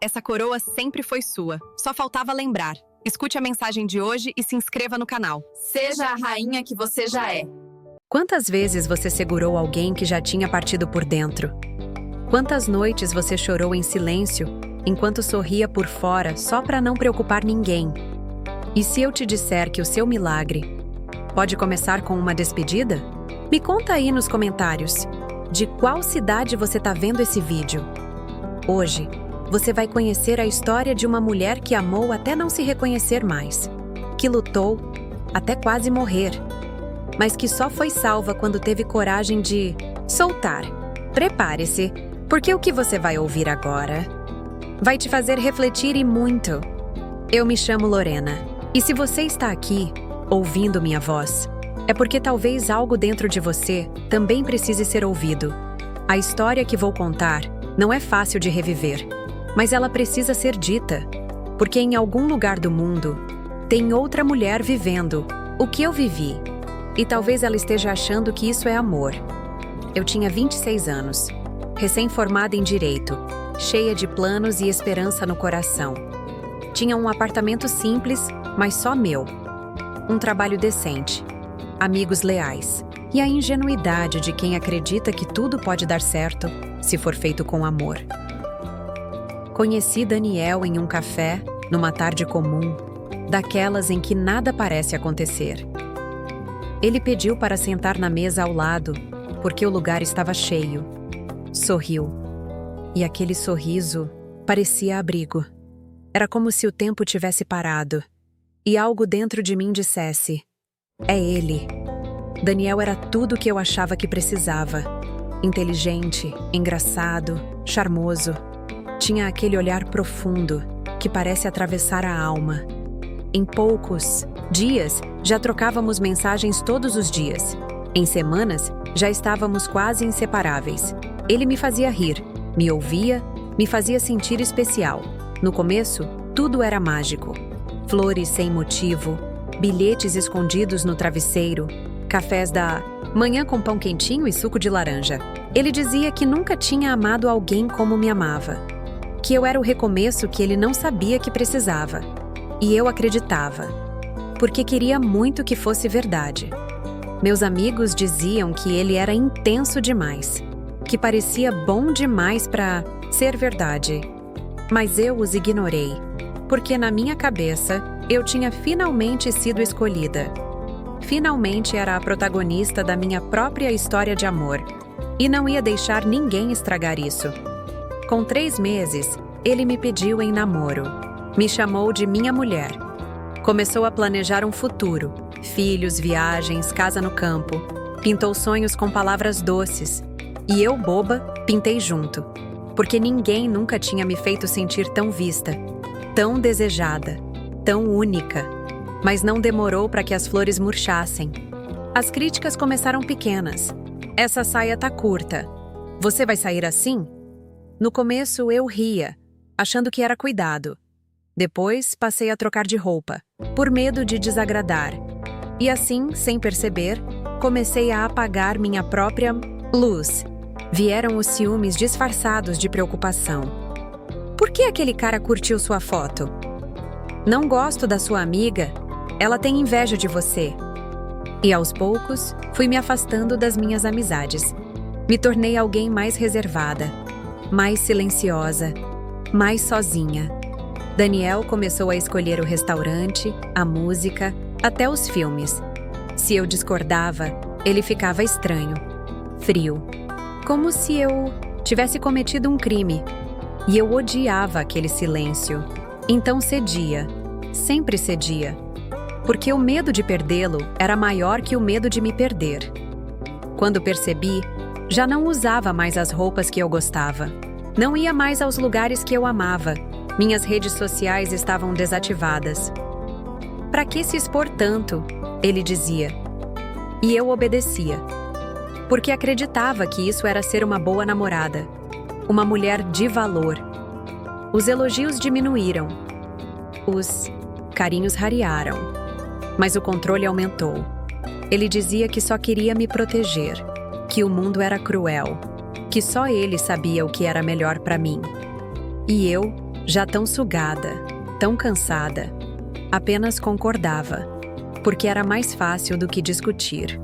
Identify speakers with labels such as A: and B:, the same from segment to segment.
A: Essa coroa sempre foi sua. Só faltava lembrar. Escute a mensagem de hoje e se inscreva no canal.
B: Seja a rainha que você já é.
C: Quantas vezes você segurou alguém que já tinha partido por dentro? Quantas noites você chorou em silêncio, enquanto sorria por fora só para não preocupar ninguém? E se eu te disser que o seu milagre pode começar com uma despedida? Me conta aí nos comentários. De qual cidade você tá vendo esse vídeo? Hoje, você vai conhecer a história de uma mulher que amou até não se reconhecer mais, que lutou até quase morrer, mas que só foi salva quando teve coragem de soltar. Prepare-se, porque o que você vai ouvir agora vai te fazer refletir e muito. Eu me chamo Lorena, e se você está aqui, ouvindo minha voz, é porque talvez algo dentro de você também precise ser ouvido. A história que vou contar não é fácil de reviver, mas ela precisa ser dita, porque em algum lugar do mundo tem outra mulher vivendo o que eu vivi, e talvez ela esteja achando que isso é amor. Eu tinha 26 anos, recém-formada em Direito, cheia de planos e esperança no coração. Tinha um apartamento simples, mas só meu. Um trabalho decente, amigos leais e a ingenuidade de quem acredita que tudo pode dar certo se for feito com amor. Conheci Daniel em um café, numa tarde comum, daquelas em que nada parece acontecer. Ele pediu para sentar na mesa ao lado, porque o lugar estava cheio. Sorriu. E aquele sorriso parecia abrigo. Era como se o tempo tivesse parado, e algo dentro de mim dissesse: é ele. Daniel era tudo o que eu achava que precisava. Inteligente, engraçado, charmoso. Tinha aquele olhar profundo, que parece atravessar a alma. Em poucos dias, já trocávamos mensagens todos os dias. Em semanas, já estávamos quase inseparáveis. Ele me fazia rir, me ouvia, me fazia sentir especial. No começo, tudo era mágico. Flores sem motivo, bilhetes escondidos no travesseiro, cafés da manhã com pão quentinho e suco de laranja. Ele dizia que nunca tinha amado alguém como me amava, que eu era o recomeço que ele não sabia que precisava. E eu acreditava, porque queria muito que fosse verdade. Meus amigos diziam que ele era intenso demais, que parecia bom demais para ser verdade. Mas eu os ignorei, porque na minha cabeça eu tinha finalmente sido escolhida. Finalmente era a protagonista da minha própria história de amor, e não ia deixar ninguém estragar isso. Com 3 meses, ele me pediu em namoro. Me chamou de minha mulher. Começou a planejar um futuro, filhos, viagens, casa no campo. Pintou sonhos com palavras doces. E eu, boba, pintei junto. Porque ninguém nunca tinha me feito sentir tão vista, tão desejada, tão única. Mas não demorou para que as flores murchassem. As críticas começaram pequenas. Essa saia tá curta. Você vai sair assim? No começo eu ria, achando que era cuidado. Depois passei a trocar de roupa, por medo de desagradar. E assim, sem perceber, comecei a apagar minha própria luz. Vieram os ciúmes disfarçados de preocupação. Por que aquele cara curtiu sua foto? Não gosto da sua amiga. Ela tem inveja de você. E aos poucos, fui me afastando das minhas amizades. Me tornei alguém mais reservada, mais silenciosa, mais sozinha. Daniel começou a escolher o restaurante, a música, até os filmes. Se eu discordava, ele ficava estranho, frio, como se eu tivesse cometido um crime. E eu odiava aquele silêncio. Então cedia, sempre cedia, porque o medo de perdê-lo era maior que o medo de me perder. Quando percebi, já não usava mais as roupas que eu gostava. Não ia mais aos lugares que eu amava. Minhas redes sociais estavam desativadas. Para que se expor tanto? Ele dizia. E eu obedecia. Porque acreditava que isso era ser uma boa namorada. Uma mulher de valor. Os elogios diminuíram. Os carinhos rarearam. Mas o controle aumentou. Ele dizia que só queria me proteger. Que o mundo era cruel. Que só ele sabia o que era melhor para mim. E eu Já tão sugada, tão cansada, apenas concordava, porque era mais fácil do que discutir.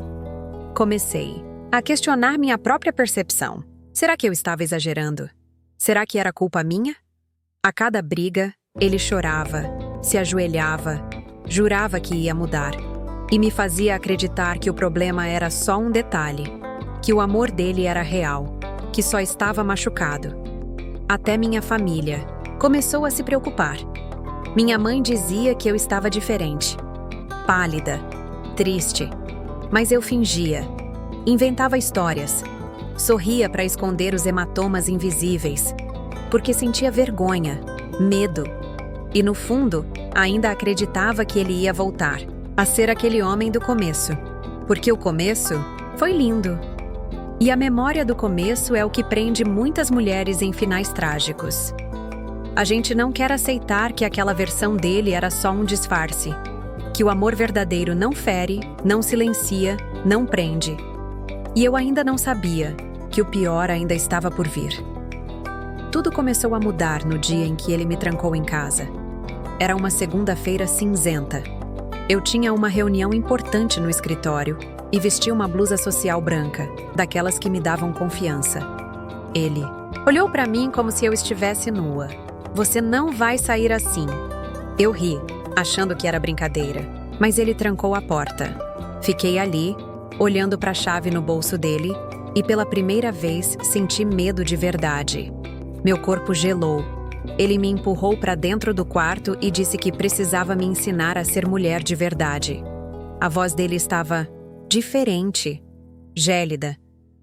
C: Comecei a questionar minha própria percepção. Será que eu estava exagerando? Será que era culpa minha? A cada briga, ele chorava, se ajoelhava, jurava que ia mudar e me fazia acreditar que o problema era só um detalhe, que o amor dele era real, que só estava machucado. Até minha família começou a se preocupar. Minha mãe dizia que eu estava diferente, pálida, triste, mas eu fingia, inventava histórias, sorria para esconder os hematomas invisíveis, porque sentia vergonha, medo, e no fundo, ainda acreditava que ele ia voltar a ser aquele homem do começo, porque o começo foi lindo. E a memória do começo é o que prende muitas mulheres em finais trágicos. A gente não quer aceitar que aquela versão dele era só um disfarce, que o amor verdadeiro não fere, não silencia, não prende. E eu ainda não sabia que o pior ainda estava por vir. Tudo começou a mudar no dia em que ele me trancou em casa. Era uma segunda-feira cinzenta. Eu tinha uma reunião importante no escritório e vestia uma blusa social branca, daquelas que me davam confiança. Ele olhou para mim como se eu estivesse nua. Você não vai sair assim. Eu ri, achando que era brincadeira, mas ele trancou a porta. Fiquei ali, olhando para a chave no bolso dele, e pela primeira vez senti medo de verdade. Meu corpo gelou. Ele me empurrou para dentro do quarto e disse que precisava me ensinar a ser mulher de verdade. A voz dele estava diferente, gélida,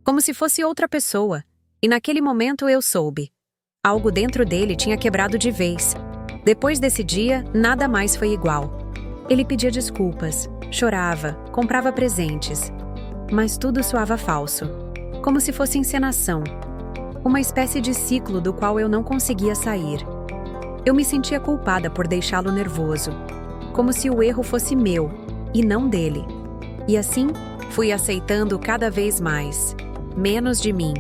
C: como se fosse outra pessoa, e naquele momento eu soube. Algo dentro dele tinha quebrado de vez. Depois desse dia, nada mais foi igual. Ele pedia desculpas, chorava, comprava presentes, mas tudo soava falso, como se fosse encenação. Uma espécie de ciclo do qual eu não conseguia sair. Eu me sentia culpada por deixá-lo nervoso, como se o erro fosse meu, e não dele. E assim, fui aceitando cada vez mais, menos de mim.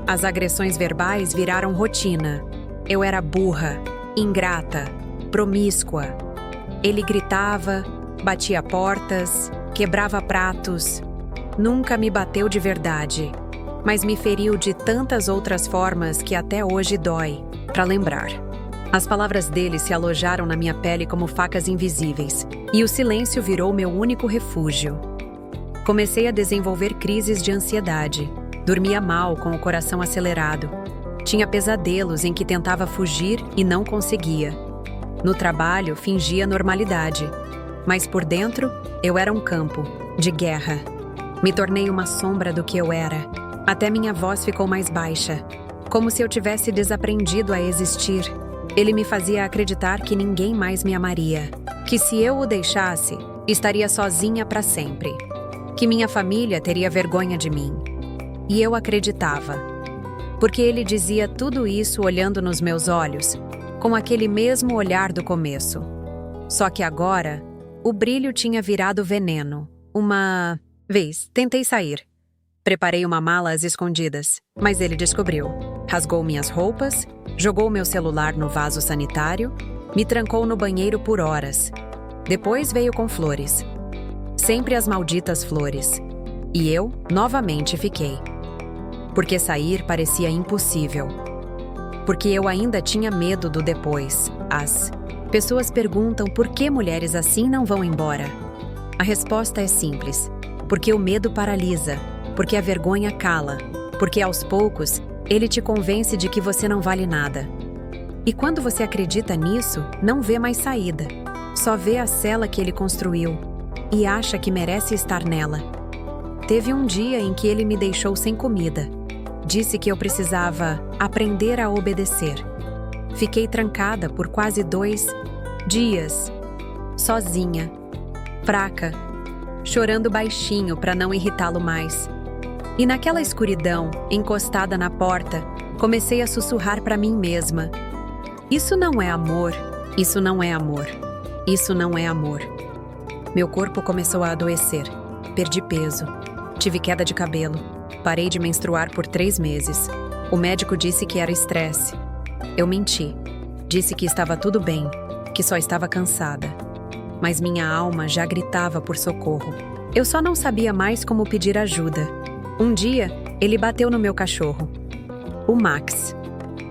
C: As agressões verbais viraram rotina. Eu era burra, ingrata, promíscua. Ele gritava, batia portas, quebrava pratos. Nunca me bateu de verdade, mas me feriu de tantas outras formas que até hoje dói, para lembrar. As palavras dele se alojaram na minha pele como facas invisíveis, e o silêncio virou meu único refúgio. Comecei a desenvolver crises de ansiedade. Dormia mal, com o coração acelerado. Tinha pesadelos em que tentava fugir e não conseguia. No trabalho, fingia normalidade, mas por dentro, eu era um campo de guerra. Me tornei uma sombra do que eu era. Até minha voz ficou mais baixa, como se eu tivesse desaprendido a existir. Ele me fazia acreditar que ninguém mais me amaria, que se eu o deixasse, estaria sozinha para sempre, que minha família teria vergonha de mim. E eu acreditava, porque ele dizia tudo isso olhando nos meus olhos, com aquele mesmo olhar do começo. Só que agora, o brilho tinha virado veneno. Uma vez, tentei sair. Preparei uma mala às escondidas, mas ele descobriu. Rasgou minhas roupas, jogou meu celular no vaso sanitário, me trancou no banheiro por horas. Depois veio com flores. Sempre as malditas flores. E eu, novamente, fiquei. Porque sair parecia impossível. Porque eu ainda tinha medo do depois. As pessoas perguntam por que mulheres assim não vão embora. A resposta é simples. Porque o medo paralisa. Porque a vergonha cala, porque aos poucos, ele te convence de que você não vale nada. E quando você acredita nisso, não vê mais saída. Só vê a cela que ele construiu e acha que merece estar nela. Teve um dia em que ele me deixou sem comida. Disse que eu precisava aprender a obedecer. Fiquei trancada por quase 2 dias, sozinha, fraca, chorando baixinho para não irritá-lo mais. E naquela escuridão, encostada na porta, comecei a sussurrar para mim mesma. Isso não é amor, isso não é amor, isso não é amor. Meu corpo começou a adoecer, perdi peso, tive queda de cabelo, parei de menstruar por 3 meses. O médico disse que era estresse. Eu menti. Disse que estava tudo bem, que só estava cansada. Mas minha alma já gritava por socorro. Eu só não sabia mais como pedir ajuda. Um dia, ele bateu no meu cachorro. O Max.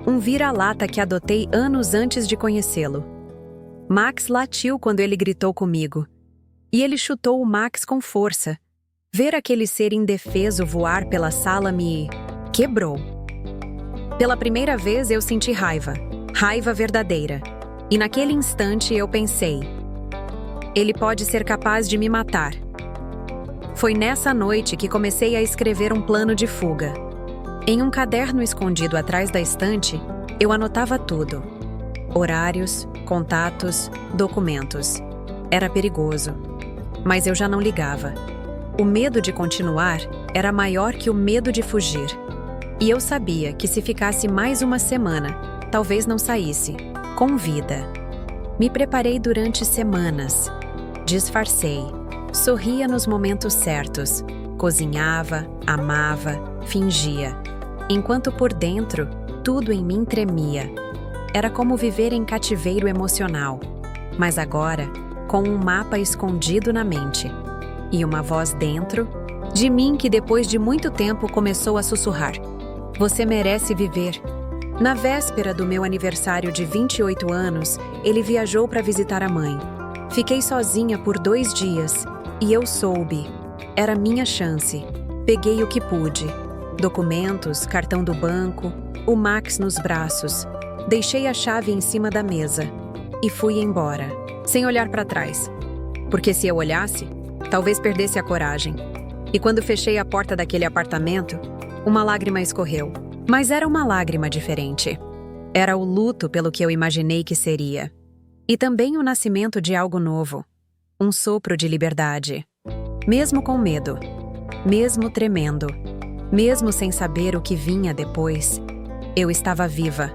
C: Um vira-lata que adotei anos antes de conhecê-lo. Max latiu quando ele gritou comigo. E ele chutou o Max com força. Ver aquele ser indefeso voar pela sala me quebrou. Pela primeira vez eu senti raiva. Raiva verdadeira. E naquele instante eu pensei: ele pode ser capaz de me matar. Foi nessa noite que comecei a escrever um plano de fuga. Em um caderno escondido atrás da estante, eu anotava tudo. Horários, contatos, documentos. Era perigoso. Mas eu já não ligava. O medo de continuar era maior que o medo de fugir. E eu sabia que se ficasse mais uma semana, talvez não saísse, com vida. Me preparei durante semanas. Disfarcei. Sorria nos momentos certos. Cozinhava, amava, fingia. Enquanto por dentro, tudo em mim tremia. Era como viver em cativeiro emocional. Mas agora, com um mapa escondido na mente. E uma voz dentro, de mim que depois de muito tempo começou a sussurrar: você merece viver. Na véspera do meu aniversário de 28 anos, ele viajou para visitar a mãe. Fiquei sozinha por 2 dias, e eu soube. Era minha chance. Peguei o que pude. Documentos, cartão do banco, o Max nos braços. Deixei a chave em cima da mesa. E fui embora, sem olhar para trás. Porque se eu olhasse, talvez perdesse a coragem. E quando fechei a porta daquele apartamento, uma lágrima escorreu. Mas era uma lágrima diferente. Era o luto pelo que eu imaginei que seria. E também o nascimento de algo novo. Um sopro de liberdade. Mesmo com medo. Mesmo tremendo. Mesmo sem saber o que vinha depois. Eu estava viva.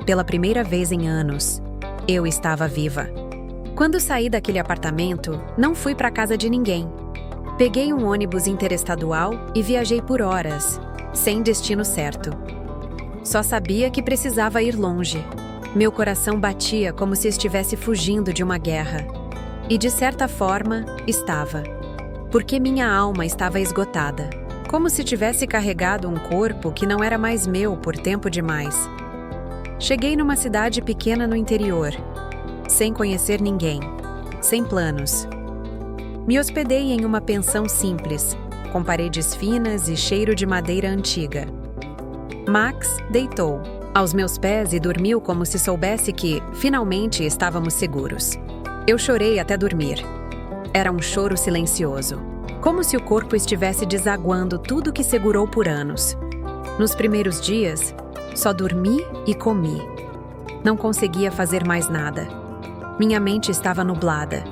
C: Pela primeira vez em anos, eu estava viva. Quando saí daquele apartamento, não fui para casa de ninguém. Peguei um ônibus interestadual e viajei por horas, sem destino certo. Só sabia que precisava ir longe. Meu coração batia como se estivesse fugindo de uma guerra. E de certa forma, estava. Porque minha alma estava esgotada. Como se tivesse carregado um corpo que não era mais meu por tempo demais. Cheguei numa cidade pequena no interior, sem conhecer ninguém, sem planos. Me hospedei em uma pensão simples, com paredes finas e cheiro de madeira antiga. Max deitou aos meus pés e dormiu como se soubesse que, finalmente, estávamos seguros. Eu chorei até dormir. Era um choro silencioso, como se o corpo estivesse desaguando tudo que segurou por anos. Nos primeiros dias, só dormi e comi. Não conseguia fazer mais nada. Minha mente estava nublada.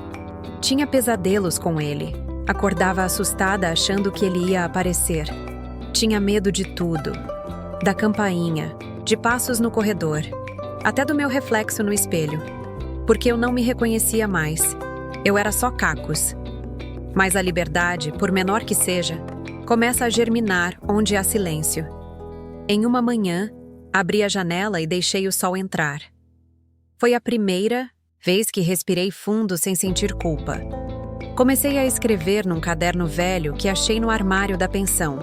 C: Tinha pesadelos com ele. Acordava assustada achando que ele ia aparecer. Tinha medo de tudo. Da campainha, de passos no corredor, até do meu reflexo no espelho. Porque eu não me reconhecia mais. Eu era só cacos. Mas a liberdade, por menor que seja, começa a germinar onde há silêncio. Em uma manhã, abri a janela e deixei o sol entrar. Foi a primeira vez que respirei fundo sem sentir culpa. Comecei a escrever num caderno velho que achei no armário da pensão.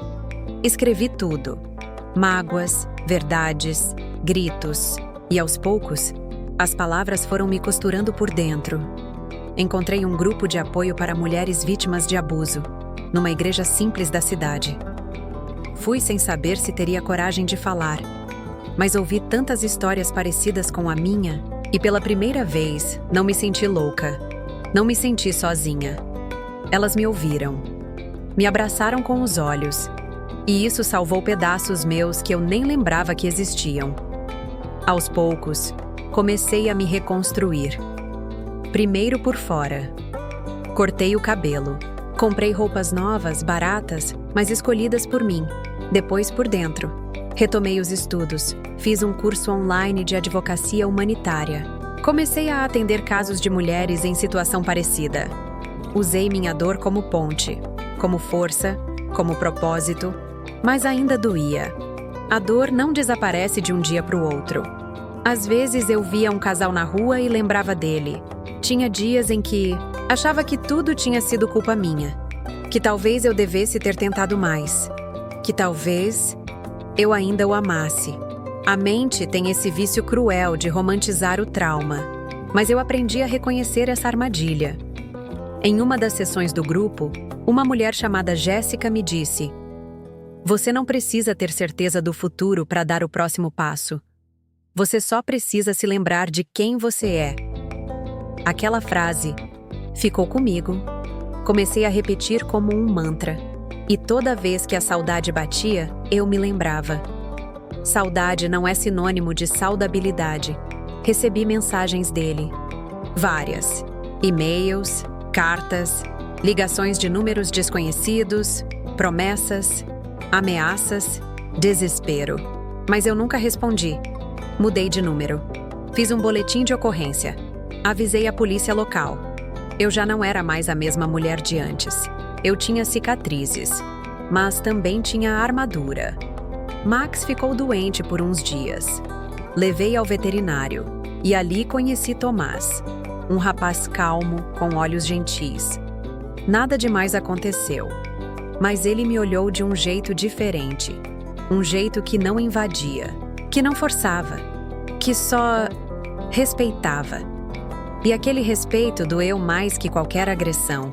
C: Escrevi tudo. Mágoas, verdades, gritos. E aos poucos, as palavras foram me costurando por dentro. Encontrei um grupo de apoio para mulheres vítimas de abuso, numa igreja simples da cidade. Fui sem saber se teria coragem de falar, mas ouvi tantas histórias parecidas com a minha e pela primeira vez não me senti louca. Não me senti sozinha. Elas me ouviram. Me abraçaram com os olhos. E isso salvou pedaços meus que eu nem lembrava que existiam. Aos poucos, comecei a me reconstruir. Primeiro por fora. Cortei o cabelo. Comprei roupas novas, baratas, mas escolhidas por mim. Depois por dentro. Retomei os estudos. Fiz um curso online de advocacia humanitária. Comecei a atender casos de mulheres em situação parecida. Usei minha dor como ponte, como força, como propósito, mas ainda doía. A dor não desaparece de um dia para o outro. Às vezes eu via um casal na rua e lembrava dele. Tinha dias em que achava que tudo tinha sido culpa minha, que talvez eu devesse ter tentado mais, que talvez eu ainda o amasse. A mente tem esse vício cruel de romantizar o trauma, mas eu aprendi a reconhecer essa armadilha. Em uma das sessões do grupo, uma mulher chamada Jéssica me disse: "Você não precisa ter certeza do futuro para dar o próximo passo. Você só precisa se lembrar de quem você é." Aquela frase ficou comigo. Comecei a repetir como um mantra. E toda vez que a saudade batia, eu me lembrava. Saudade não é sinônimo de saudabilidade. Recebi mensagens dele. Várias. E-mails, cartas, ligações de números desconhecidos, promessas, ameaças, desespero. Mas eu nunca respondi. Mudei de número. Fiz um boletim de ocorrência. Avisei a polícia local. Eu já não era mais a mesma mulher de antes. Eu tinha cicatrizes, mas também tinha armadura. Max ficou doente por uns dias. Levei ao veterinário e ali conheci Tomás, um rapaz calmo, com olhos gentis. Nada demais aconteceu, mas ele me olhou de um jeito diferente. Um jeito que não invadia, que não forçava, que só respeitava. E aquele respeito doeu mais que qualquer agressão,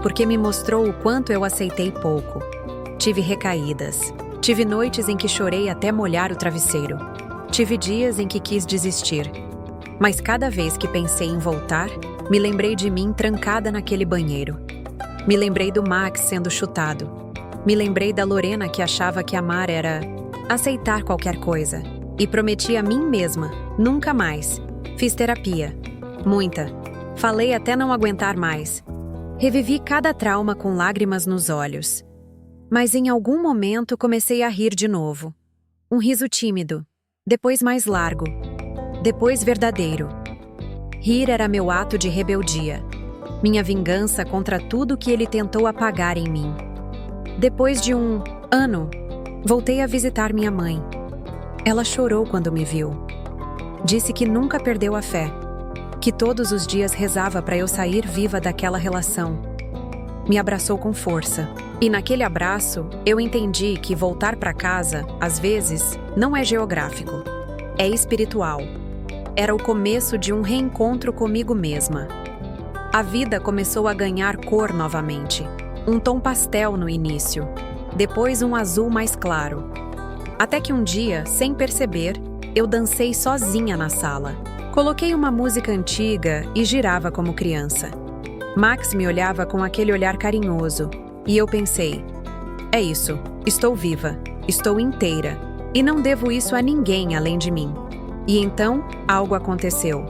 C: porque me mostrou o quanto eu aceitei pouco. Tive recaídas, tive noites em que chorei até molhar o travesseiro, tive dias em que quis desistir. Mas cada vez que pensei em voltar, me lembrei de mim trancada naquele banheiro. Me lembrei do Max sendo chutado. Me lembrei da Lorena que achava que amar era aceitar qualquer coisa. E prometi a mim mesma, nunca mais. Fiz terapia. Muita. Falei até não aguentar mais. Revivi cada trauma com lágrimas nos olhos. Mas em algum momento comecei a rir de novo. Um riso tímido, depois mais largo, depois verdadeiro. Rir era meu ato de rebeldia, minha vingança contra tudo que ele tentou apagar em mim. Depois de um ano, voltei a visitar minha mãe. Ela chorou quando me viu. Disse que nunca perdeu a fé, que todos os dias rezava para eu sair viva daquela relação. Me abraçou com força. E naquele abraço, eu entendi que voltar para casa, às vezes, não é geográfico. É espiritual. Era o começo de um reencontro comigo mesma. A vida começou a ganhar cor novamente. Um tom pastel no início, depois um azul mais claro. Até que um dia, sem perceber, eu dancei sozinha na sala. Coloquei uma música antiga e girava como criança. Max me olhava com aquele olhar carinhoso, e eu pensei: é isso, estou viva, estou inteira, e não devo isso a ninguém além de mim. E então, algo aconteceu.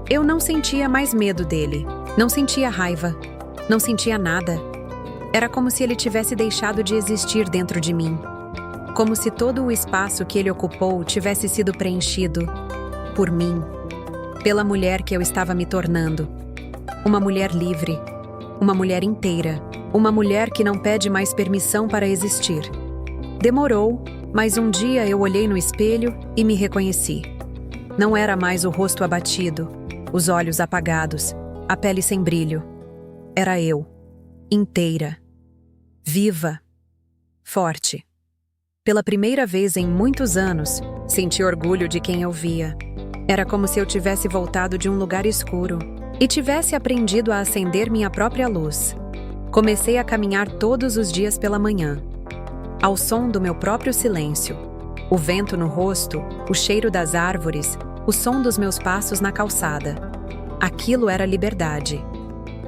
C: Eu não sentia mais medo dele, não sentia raiva, não sentia nada. Era como se ele tivesse deixado de existir dentro de mim. Como se todo o espaço que ele ocupou tivesse sido preenchido por mim, pela mulher que eu estava me tornando. Uma mulher livre, uma mulher inteira, uma mulher que não pede mais permissão para existir. Demorou, mas um dia eu olhei no espelho e me reconheci. Não era mais o rosto abatido, os olhos apagados, a pele sem brilho. Era eu, inteira, viva, forte. Pela primeira vez em muitos anos, senti orgulho de quem eu via. Era como se eu tivesse voltado de um lugar escuro e tivesse aprendido a acender minha própria luz. Comecei a caminhar todos os dias pela manhã, ao som do meu próprio silêncio. O vento no rosto, o cheiro das árvores, o som dos meus passos na calçada. Aquilo era liberdade.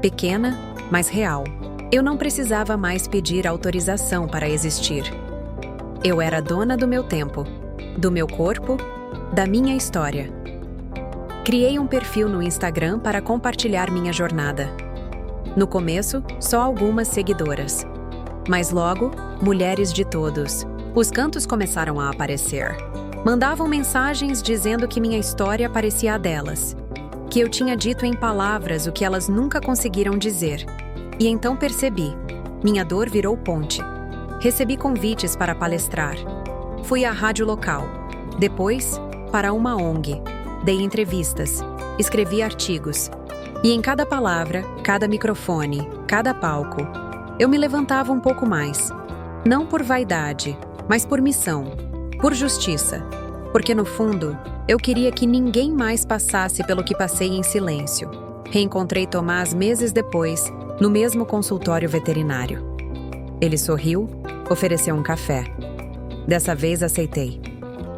C: Pequena, mas real. Eu não precisava mais pedir autorização para existir. Eu era dona do meu tempo, do meu corpo, da minha história. Criei um perfil no Instagram para compartilhar minha jornada. No começo, só algumas seguidoras. Mas logo, mulheres de todos. Os cantos começaram a aparecer. Mandavam mensagens dizendo que minha história parecia a delas, que eu tinha dito em palavras o que elas nunca conseguiram dizer. E então percebi, minha dor virou ponte. Recebi convites para palestrar. Fui à rádio local. Depois, para uma ONG. dei entrevistas, escrevi artigos. E em cada palavra, cada microfone, cada palco, eu me levantava um pouco mais. Não por vaidade, mas por missão, por justiça. Porque no fundo, eu queria que ninguém mais passasse pelo que passei em silêncio. Reencontrei Tomás meses depois, no mesmo consultório veterinário. Ele sorriu, ofereceu um café. Dessa vez aceitei.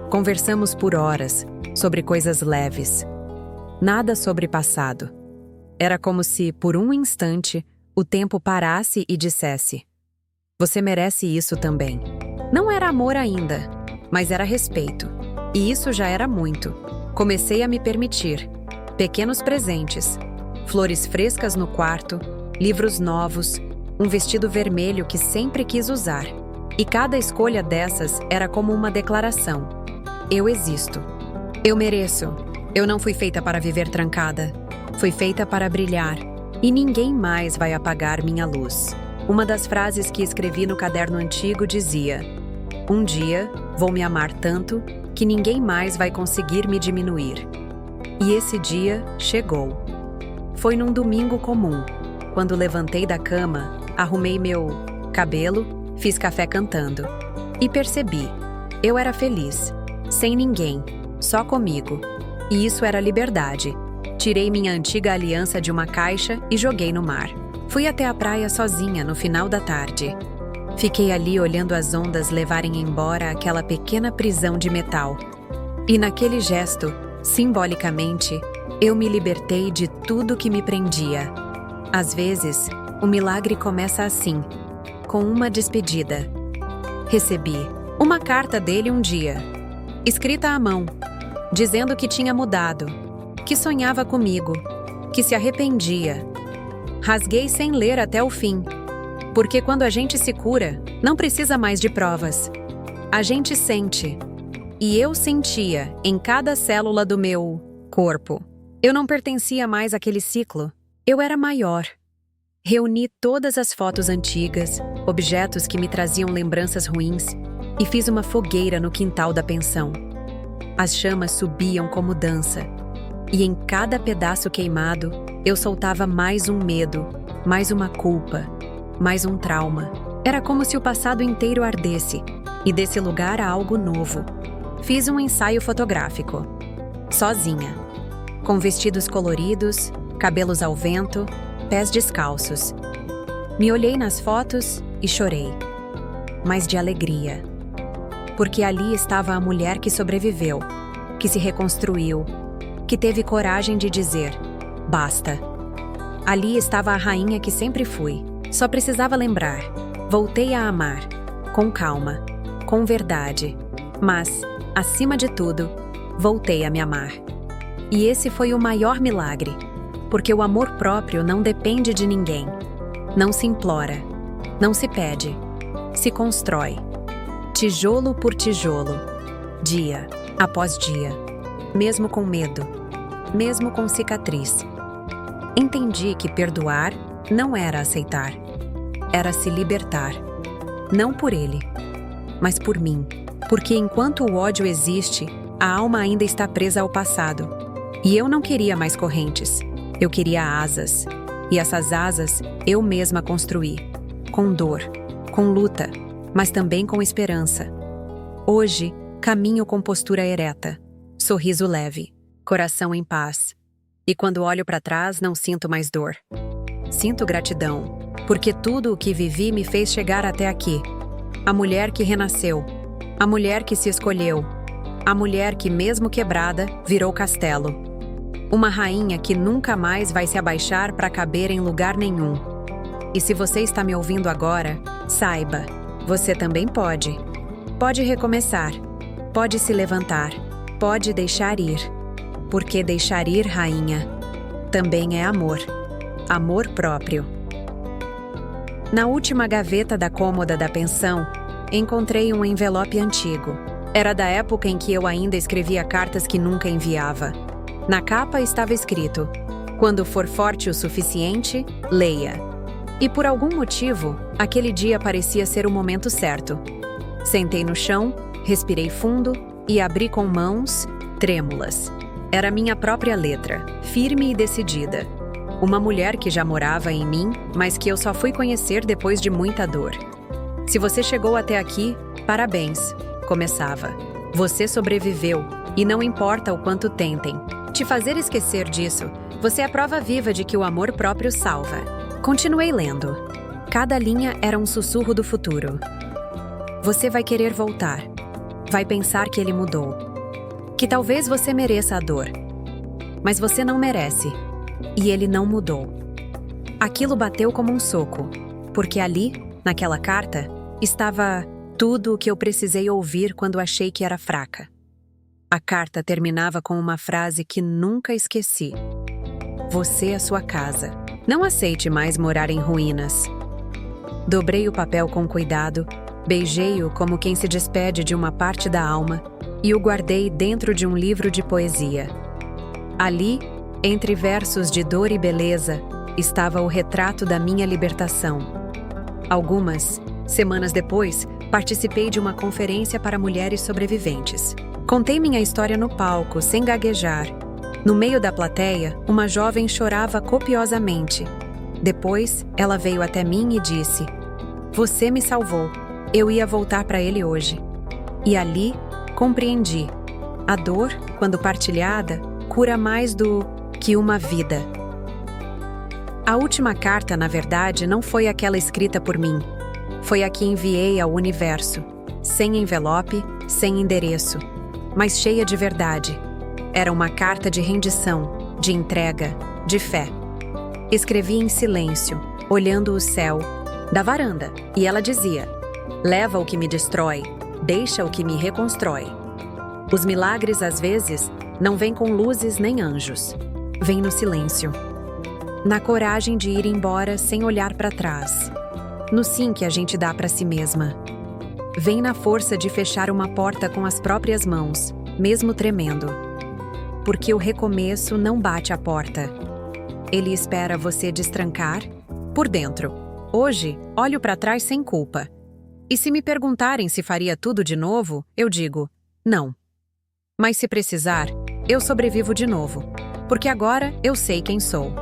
C: Conversamos por horas, sobre coisas leves. Nada sobre passado. Era como se, por um instante, o tempo parasse e dissesse: você merece isso também. Não era amor ainda, mas era respeito. E isso já era muito. Comecei a me permitir. Pequenos presentes. Flores frescas no quarto, livros novos, um vestido vermelho que sempre quis usar. E cada escolha dessas era como uma declaração. Eu existo. Eu mereço. Eu não fui feita para viver trancada. Fui feita para brilhar. E ninguém mais vai apagar minha luz. Uma das frases que escrevi no caderno antigo dizia: um dia vou me amar tanto que ninguém mais vai conseguir me diminuir. E esse dia chegou. Foi num domingo comum, quando levantei da cama, arrumei meu cabelo, fiz café cantando. E percebi, eu era feliz, sem ninguém, só comigo. E isso era liberdade. Tirei minha antiga aliança de uma caixa e joguei no mar. Fui até a praia sozinha no final da tarde. Fiquei ali olhando as ondas levarem embora aquela pequena prisão de metal. E naquele gesto, simbolicamente, eu me libertei de tudo que me prendia. Às vezes, o milagre começa assim, com uma despedida. Recebi uma carta dele um dia, escrita à mão, dizendo que tinha mudado, que sonhava comigo, que se arrependia. Rasguei sem ler até o fim, porque quando a gente se cura, não precisa mais de provas. A gente sente. E eu sentia em cada célula do meu corpo. Eu não pertencia mais àquele ciclo. Eu era maior. Reuni todas as fotos antigas, objetos que me traziam lembranças ruins, e fiz uma fogueira no quintal da pensão. As chamas subiam como dança. E em cada pedaço queimado, eu soltava mais um medo, mais uma culpa, mais um trauma. Era como se o passado inteiro ardesse, e desse lugar a algo novo. Fiz um ensaio fotográfico, sozinha, com vestidos coloridos, cabelos ao vento, pés descalços. Me olhei nas fotos e chorei, mas de alegria. Porque ali estava a mulher que sobreviveu, que se reconstruiu, que teve coragem de dizer: basta. Ali estava a rainha que sempre fui. Só precisava lembrar. Voltei a amar, com calma, com verdade. Mas, acima de tudo, voltei a me amar. E esse foi o maior milagre, porque o amor próprio não depende de ninguém. Não se implora, não se pede, se constrói. Tijolo por tijolo, dia após dia, mesmo com medo, mesmo com cicatriz. Entendi que perdoar não era aceitar, era se libertar. Não por ele, mas por mim. Porque enquanto o ódio existe, a alma ainda está presa ao passado. E eu não queria mais correntes, eu queria asas. E essas asas eu mesma construí, com dor, com luta, mas também com esperança. Hoje, caminho com postura ereta, sorriso leve, coração em paz. E quando olho para trás, não sinto mais dor. Sinto gratidão, porque tudo o que vivi me fez chegar até aqui. A mulher que renasceu, a mulher que se escolheu, a mulher que, mesmo quebrada, virou castelo. Uma rainha que nunca mais vai se abaixar para caber em lugar nenhum. E se você está me ouvindo agora, saiba, você também pode. Pode recomeçar, pode se levantar, pode deixar ir. Porque deixar ir, rainha, também é amor. Amor próprio. Na última gaveta da cômoda da pensão, encontrei um envelope antigo. Era da época em que eu ainda escrevia cartas que nunca enviava. Na capa estava escrito: quando for forte o suficiente, leia. E por algum motivo, aquele dia parecia ser o momento certo. Sentei no chão, respirei fundo e abri com mãos trêmulas. Era minha própria letra, firme e decidida. Uma mulher que já morava em mim, mas que eu só fui conhecer depois de muita dor. Se você chegou até aqui, parabéns, começava. Você sobreviveu, e não importa o quanto tentem te fazer esquecer disso, você é a prova viva de que o amor próprio salva. Continuei lendo. Cada linha era um sussurro do futuro. Você vai querer voltar. Vai pensar que ele mudou. Que talvez você mereça a dor. Mas você não merece. E ele não mudou. Aquilo bateu como um soco, porque ali, naquela carta, estava tudo o que eu precisei ouvir quando achei que era fraca. A carta terminava com uma frase que nunca esqueci. Você é sua casa. Não aceite mais morar em ruínas. Dobrei o papel com cuidado, beijei-o como quem se despede de uma parte da alma e o guardei dentro de um livro de poesia. Ali, entre versos de dor e beleza, estava o retrato da minha libertação. Algumas semanas depois, participei de uma conferência para mulheres sobreviventes. Contei minha história no palco, sem gaguejar. No meio da plateia, uma jovem chorava copiosamente. Depois, ela veio até mim e disse: "Você me salvou. Eu ia voltar para ele hoje." E ali, compreendi. A dor, quando partilhada, cura mais do que uma vida. A última carta, na verdade, não foi aquela escrita por mim. Foi a que enviei ao universo, sem envelope, sem endereço, mas cheia de verdade. Era uma carta de rendição, de entrega, de fé. Escrevi em silêncio, olhando o céu da varanda, e ela dizia: "Leva o que me destrói, deixa o que me reconstrói." Os milagres, às vezes, não vêm com luzes nem anjos. Vêm no silêncio. Na coragem de ir embora sem olhar para trás. No sim que a gente dá para si mesma. Vem na força de fechar uma porta com as próprias mãos, mesmo tremendo. Porque o recomeço não bate a porta. Ele espera você destrancar por dentro. Hoje, olho para trás sem culpa. E se me perguntarem se faria tudo de novo, eu digo: não. Mas se precisar, eu sobrevivo de novo. Porque agora eu sei quem sou.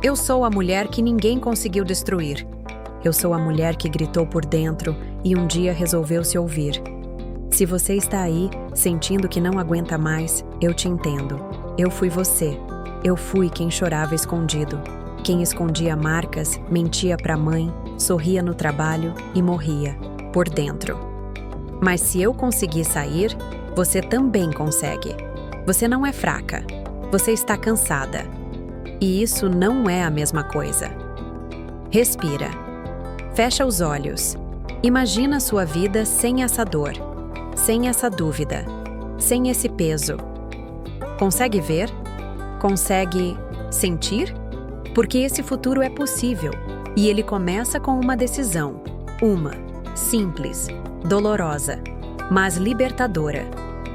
C: Eu sou a mulher que ninguém conseguiu destruir. Eu sou a mulher que gritou por dentro e um dia resolveu se ouvir. Se você está aí, sentindo que não aguenta mais, eu te entendo. Eu fui você. Eu fui quem chorava escondido. Quem escondia marcas, mentia pra mãe, sorria no trabalho e morria, por dentro. Mas se eu conseguir sair, você também consegue. Você não é fraca. Você está cansada. E isso não é a mesma coisa. Respira. Fecha os olhos. Imagina sua vida sem essa dor, sem essa dúvida, sem esse peso. Consegue ver? Consegue sentir? Porque esse futuro é possível. E ele começa com uma decisão. Uma, simples, dolorosa, mas libertadora.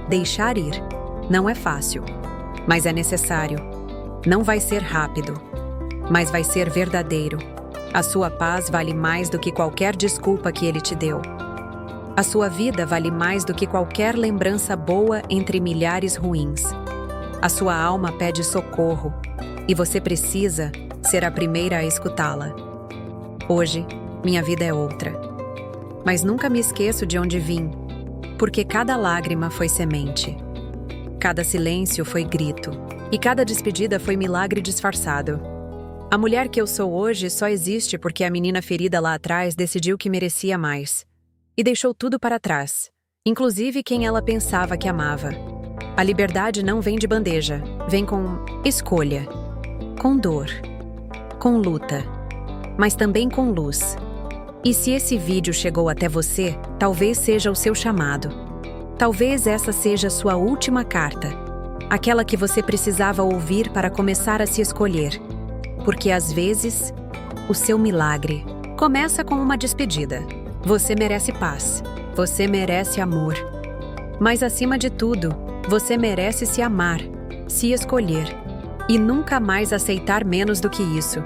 C: Deixar ir. Não é fácil, mas é necessário. Não vai ser rápido, mas vai ser verdadeiro. A sua paz vale mais do que qualquer desculpa que ele te deu. A sua vida vale mais do que qualquer lembrança boa entre milhares ruins. A sua alma pede socorro e você precisa ser a primeira a escutá-la. Hoje, minha vida é outra. Mas nunca me esqueço de onde vim, porque cada lágrima foi semente. Cada silêncio foi grito, e cada despedida foi milagre disfarçado. A mulher que eu sou hoje só existe porque a menina ferida lá atrás decidiu que merecia mais. E deixou tudo para trás, inclusive quem ela pensava que amava. A liberdade não vem de bandeja, vem com escolha, com dor, com luta, mas também com luz. E se esse vídeo chegou até você, talvez seja o seu chamado. Talvez essa seja a sua última carta, aquela que você precisava ouvir para começar a se escolher. Porque às vezes, o seu milagre começa com uma despedida. Você merece paz, você merece amor. Mas acima de tudo, você merece se amar, se escolher. E nunca mais aceitar menos do que isso.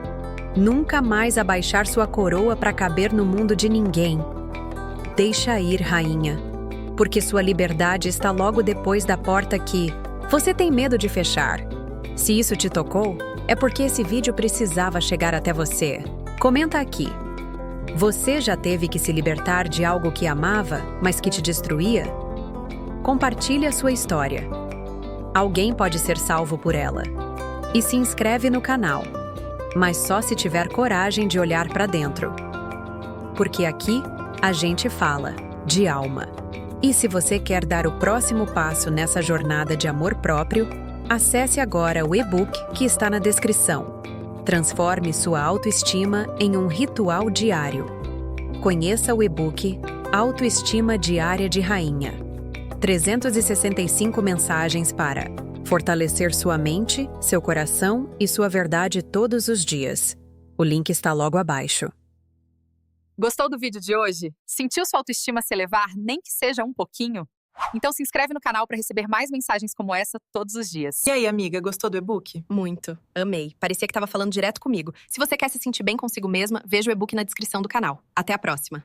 C: Nunca mais abaixar sua coroa para caber no mundo de ninguém. Deixa ir, rainha, porque sua liberdade está logo depois da porta que, Você tem medo de fechar? Se isso te tocou, é porque esse vídeo precisava chegar até você. Comenta aqui. Você já teve que se libertar de algo que amava, mas que te destruía? Compartilhe a sua história. Alguém pode ser salvo por ela. E se inscreve no canal. Mas só se tiver coragem de olhar para dentro. Porque aqui, a gente fala de alma. E se você quer dar o próximo passo nessa jornada de amor próprio, acesse agora o e-book que está na descrição. Transforme sua autoestima em um ritual diário. Conheça o e-book Autoestima Diária de Rainha. 365 mensagens para fortalecer sua mente, seu coração e sua verdade todos os dias. O link está logo abaixo.
A: Gostou do vídeo de hoje? Sentiu sua autoestima se elevar, nem que seja um pouquinho? Então se inscreve no canal para receber mais mensagens como essa todos os dias.
D: E aí, amiga, gostou do e-book?
A: Muito. Amei. Parecia que estava falando direto comigo. Se você quer se sentir bem consigo mesma, veja o e-book na descrição do canal. Até a próxima.